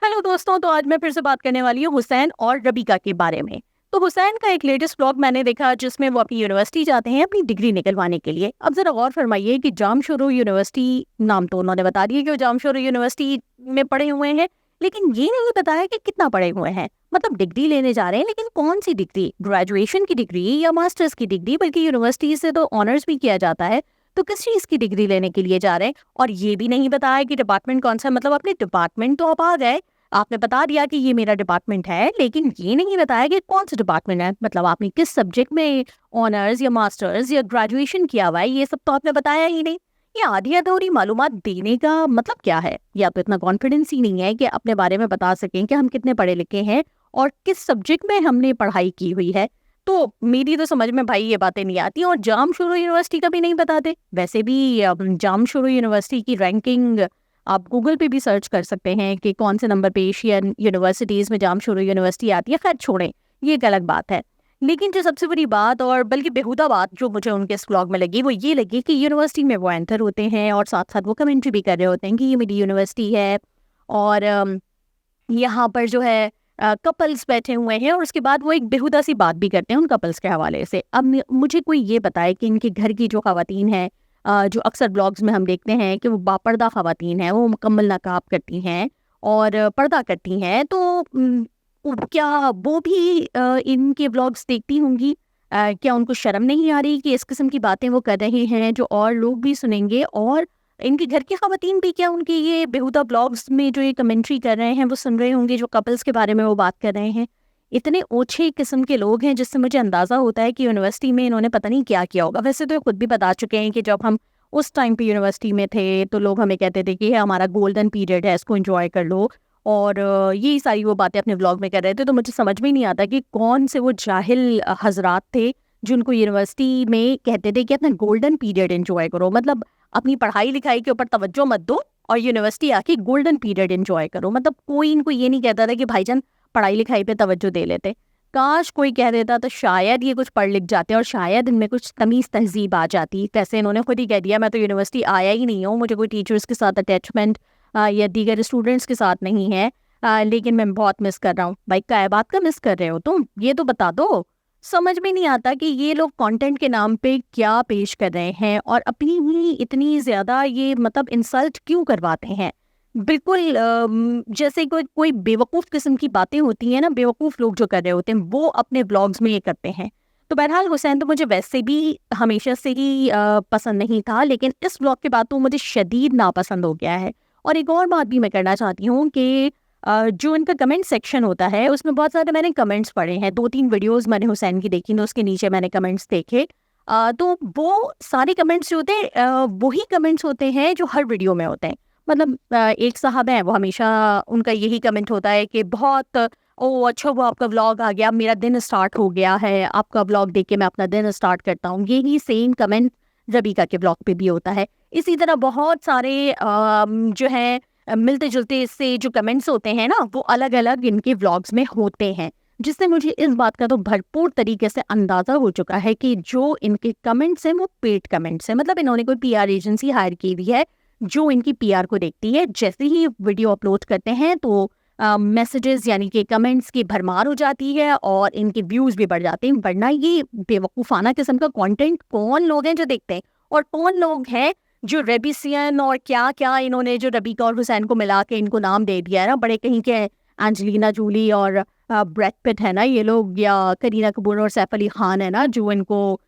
Hello दोस्तों, तो आज मैं फिर से बात करने वाली हूँ हुसैन और रबीका के बारे में। तो हुसैन का एक लेटेस्ट ब्लॉग मैंने देखा जिसमें वो अपनी यूनिवर्सिटी जाते हैं अपनी डिग्री निकलवाने के लिए। अब जरा गौर फरमाइए कि जामशोरो यूनिवर्सिटी, नाम तो उन्होंने बता दिया कि वो जामशोरो यूनिवर्सिटी में पढ़े हुए हैं, लेकिन ये नहीं बताया कि कितना पढ़े हुए हैं। मतलब डिग्री लेने जा रहे हैं, लेकिन कौन सी डिग्री, ग्रेजुएशन की डिग्री या मास्टर्स की डिग्री? बल्कि यूनिवर्सिटी से तो ऑनर्स भी किया जाता है, तो किस चीज की डिग्री लेने के लिए जा रहे हैं? और ये भी नहीं बताया कि डिपार्टमेंट कौन सा। मतलब अपने डिपार्टमेंट तो आप आ गए, आपने बता दिया कि ये मेरा डिपार्टमेंट है, लेकिन ये नहीं बताया कि कौन सा डिपार्टमेंट है। मतलब आपने किस सब्जेक्ट में ऑनर्स या मास्टर्स या ग्रेजुएशन किया हुआ है, ये सब तो आपने बताया ही नहीं। ये आधी अधूरी मालूमात देने का मतलब क्या है? या तो इतना कॉन्फिडेंस ही नहीं है कि अपने बारे में बता सकें कि हम कितने पढ़े लिखे हैं और किस सब्जेक्ट में हमने पढ़ाई की हुई है। तो मेरी तो समझ में भाई ये बातें नहीं आती, और जामशोरो यूनिवर्सिटी का भी नहीं बताते। वैसे भी जामशोरो यूनिवर्सिटी की रैंकिंग आप गूगल पे भी सर्च कर सकते हैं कि कौन से नंबर पे एशियन यूनिवर्सिटीज़ में जामशोरो यूनिवर्सिटी आती है। खैर छोड़ें, ये एक अलग बात है। लेकिन जो सबसे बड़ी बात और बल्कि बेहुदा बात जो मुझे उनके इस व्लॉग में लगी, वो ये लगी कि यूनिवर्सिटी में वो एंटर होते हैं और साथ साथ वो कमेंट्री भी कर रहे होते हैं कि ये मेरी यूनिवर्सिटी है और यहाँ पर जो है कपल्स बैठे हुए हैं। और उसके बाद वो एक बेहुदा सी बात भी करते हैं उन कपल्स के हवाले से। अब मुझे कोई ये बताए कि इनके घर की जो खवातीन है, जो अक्सर ब्लॉग्स में हम देखते हैं कि वो बापर्दा खवातीन हैं, वो मुकम्मल नकाब करती हैं और पर्दा करती हैं, तो क्या वो भी इनके ब्लॉग्स देखती होंगी? क्या उनको शर्म नहीं आ रही कि इस किस्म की बातें वो कर रहे हैं जो और लोग भी सुनेंगे? और इनके घर की खवातीन भी क्या उनके ये बेहुदा ब्लॉग्स में जो ये कमेंट्री कर रहे हैं वो सुन रहे होंगे, जो कपल्स के बारे में वो बात कर रहे हैं? इतने ओछे किस्म के लोग हैं जिससे मुझे अंदाजा होता है कि यूनिवर्सिटी में इन्होंने पता नहीं क्या किया होगा। वैसे तो ये खुद भी बता चुके हैं कि जब हम उस टाइम पे यूनिवर्सिटी में थे तो लोग हमें कहते थे कि ये हमारा गोल्डन पीरियड है, इसको एंजॉय कर लो। और यही सारी वो बातें अपने व्लॉग में कर रहे थे। तो मुझे समझ में ही नहीं आता कि कौन से वो जाहिल हजरात थे जिनको यूनिवर्सिटी में कहते थे कि अपना गोल्डन पीरियड एंजॉय करो। मतलब अपनी पढ़ाई लिखाई के ऊपर तवज्जो मत दो और यूनिवर्सिटी आके गोल्डन पीरियड एंजॉय करो। मतलब कोई इनको ये नहीं कहता था कि भाईजान पढ़ाई लिखाई पे तवज्जो दे लेते। काश कोई कह देता तो शायद ये कुछ पढ़ लिख जाते और शायद इनमें कुछ तमीज़ तहजीब आ जाती। वैसे इन्होंने खुद ही कह दिया मैं तो यूनिवर्सिटी आया ही नहीं हूँ, मुझे कोई टीचर्स के साथ अटैचमेंट या दीगर स्टूडेंट्स के साथ नहीं है, लेकिन मैं बहुत मिस कर रहा हूँ। भाई क्या बात का मिस कर रहे हो तुम, ये तो बता दो। समझ में नहीं आता कि ये लोग कंटेंट के नाम पे क्या पेश कर रहे हैं और अपनी ही इतनी ज़्यादा ये मतलब इंसल्ट क्यों करवाते हैं। बिल्कुल जैसे कोई कोई बेवकूफ़ किस्म की बातें होती हैं ना, बेवकूफ़ लोग जो कर रहे होते हैं वो अपने ब्लॉग्स में ये करते हैं। तो बहरहाल हुसैन तो मुझे वैसे भी हमेशा से ही पसंद नहीं था, लेकिन इस ब्लॉग के बाद तो मुझे शदीद नापसंद हो गया है। और एक और बात भी मैं करना चाहती हूँ कि जो इनका कमेंट सेक्शन होता है उसमें बहुत सारे मैंने कमेंट्स पढ़े हैं। 2-3 वीडियोस मैंने हुसैन की देखी तो उसके नीचे मैंने कमेंट्स देखे। तो वो सारे कमेंट्स जो होते हैं वही कमेंट्स होते हैं जो हर वीडियो में होते हैं। मतलब एक साहब हैं, वो हमेशा उनका यही कमेंट होता है कि बहुत ओह अच्छा वो आपका व्लॉग आ गया, मेरा दिन स्टार्ट हो गया है, आपका व्लॉग देख के मैं अपना दिन स्टार्ट करता हूँ। यही सेम कमेंट रबीका के ब्लॉग पे भी होता है। इसी तरह बहुत सारे जो है मिलते जुलते इससे जो कमेंट्स होते हैं ना, वो अलग अलग इनके व्लॉग्स में होते हैं, जिससे मुझे इस बात का तो भरपूर तरीके से अंदाजा हो चुका है कि जो इनके कमेंट्स हैं वो पेड कमेंट्स हैं। मतलब इन्होंने कोई पीआर एजेंसी हायर की हुई है जो इनकी पीआर को देखती है। जैसे ही वीडियो अपलोड करते हैं तो मैसेजेस यानी कि कमेंट्स की भरमार हो जाती है और इनके व्यूज़ भी बढ़ जाते हैं। वरना ये बेवकूफ़ाना किस्म का कंटेंट कौन लोग हैं जो देखते हैं, और कौन लोग हैं जो रेबिसियन और क्या क्या इन्होंने जो रबीका और हुसैन को मिला के इनको नाम दे दिया है ना, बड़े कहीं के एंजेलिना जूली और ब्रैड पिट है ना ये लोग, या करीना कपूर और सैफ अली खान है ना जो इनको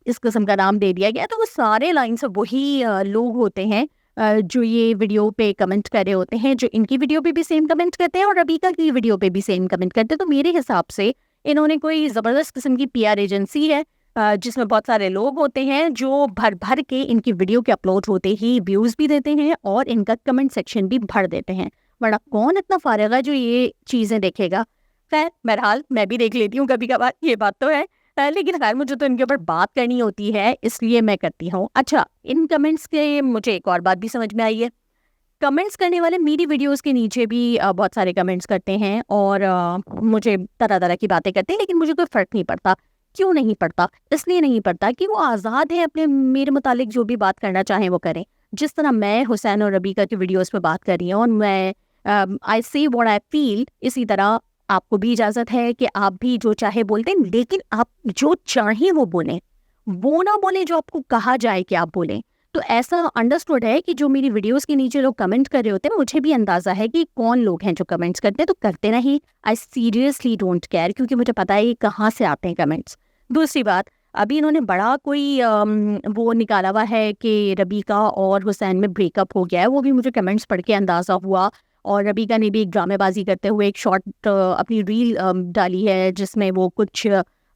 इस किस्म का नाम दे दिया गया। तो वो सारे लाइन से वही लोग होते हैं जो ये वीडियो पे कमेंट कर रहे होते हैं, जो इनकी वीडियो पे भी सेम कमेंट करते हैं और रबीका की वीडियो पे भी सेम कमेंट करते हैं। तो मेरे हिसाब से इन्होंने कोई ज़बरदस्त किस्म की पीआर एजेंसी है जिसमें बहुत सारे लोग होते हैं जो भर भर के इनकी वीडियो के अपलोड होते ही व्यूज़ भी देते हैं और इनका कमेंट सेक्शन भी भर देते हैं। वरना कौन इतना फारिग है जो ये चीज़ें देखेगा? खैर बहरहाल मैं भी देख लेती हूँ कभी कभार, ये बात तो है। लेकिन खैर मुझे तो इनके ऊपर बात करनी होती है इसलिए मैं करती हूँ। अच्छा, इन कमेंट्स के मुझे एक और बात भी समझ में आई है। कमेंट्स करने वाले मेरी वीडियोस के नीचे भी बहुत सारे कमेंट्स करते हैं और मुझे तरह तरह की बातें करते हैं, लेकिन मुझे कोई फ़र्क नहीं पड़ता। क्यों नहीं पड़ता? इसलिए नहीं पड़ता कि वो आज़ाद है अपने मेरे मुतालिक जो भी बात करना चाहें वो करें। जिस तरह मैं हुसैन और रबीका की वीडियोस पे बात कर रही हूँ और मैं आई से व्हाट आई फील। इसी तरह आपको भी इजाज़त है कि आप भी जो चाहे बोलते हैं, लेकिन आप जो चाहें वो बोलें, वो ना बोलें जो आपको कहा जाए कि आप बोलें। तो ऐसा अंडरस्टूड है कि जो मेरी वीडियोस के नीचे लोग कमेंट कर रहे होते हैं, मुझे भी अंदाज़ा है कि कौन लोग हैं जो कमेंट्स करते हैं, तो करते नहीं। आई सीरियसली डोंट केयर, क्योंकि मुझे पता है ये कहाँ से आते हैं कमेंट्स। दूसरी बात, अभी इन्होंने बड़ा कोई वो निकाला हुआ है कि रबीका और हुसैन में ब्रेकअप हो गया है, वो भी मुझे कमेंट्स पढ़ के अंदाज़ा हुआ। और रबीका ने भी एक ड्रामेबाजी करते हुए एक शॉर्ट अपनी रील डाली है, जिसमें वो कुछ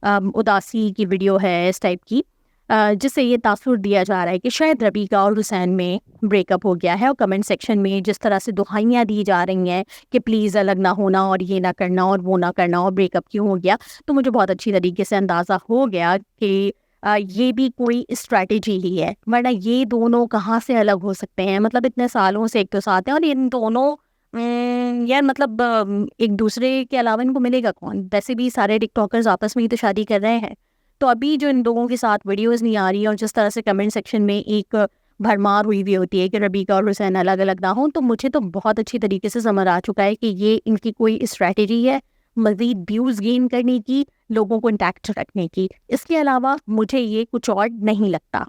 उदासी की वीडियो है इस टाइप की, जिससे ये तासुर दिया जा रहा है कि शायद रबीका और हुसैन में ब्रेकअप हो गया है। और कमेंट सेक्शन में जिस तरह से दुहाइयाँ दी जा रही हैं कि प्लीज़ अलग ना होना और ये ना करना और वो ना करना और ब्रेकअप क्यों हो गया, तो मुझे बहुत अच्छी तरीके से अंदाज़ा हो गया कि ये भी कोई स्ट्रैटेजी ही है, वरना ये दोनों कहाँ से अलग हो सकते हैं। मतलब इतने सालों से एक तो साथ हैं, और इन दोनों यार मतलब एक दूसरे के अलावा इनको मिलेगा कौन? वैसे भी सारे टिकटॉकर्स आपस में ही तो शादी कर रहे हैं। तो अभी जो इन लोगों के साथ वीडियोस नहीं आ रही है और जिस तरह से कमेंट सेक्शन में एक भरमार हुई हुई होती है कि रबीका और हुसैन अलग अलग ना हों, तो मुझे तो बहुत अच्छी तरीके से समझ आ चुका है कि ये इनकी कोई स्ट्रैटेजी है मज़ीद व्यूज़ गेन करने की, लोगों को इंटैक्ट रखने की। इसके अलावा मुझे ये कुछ और नहीं लगता।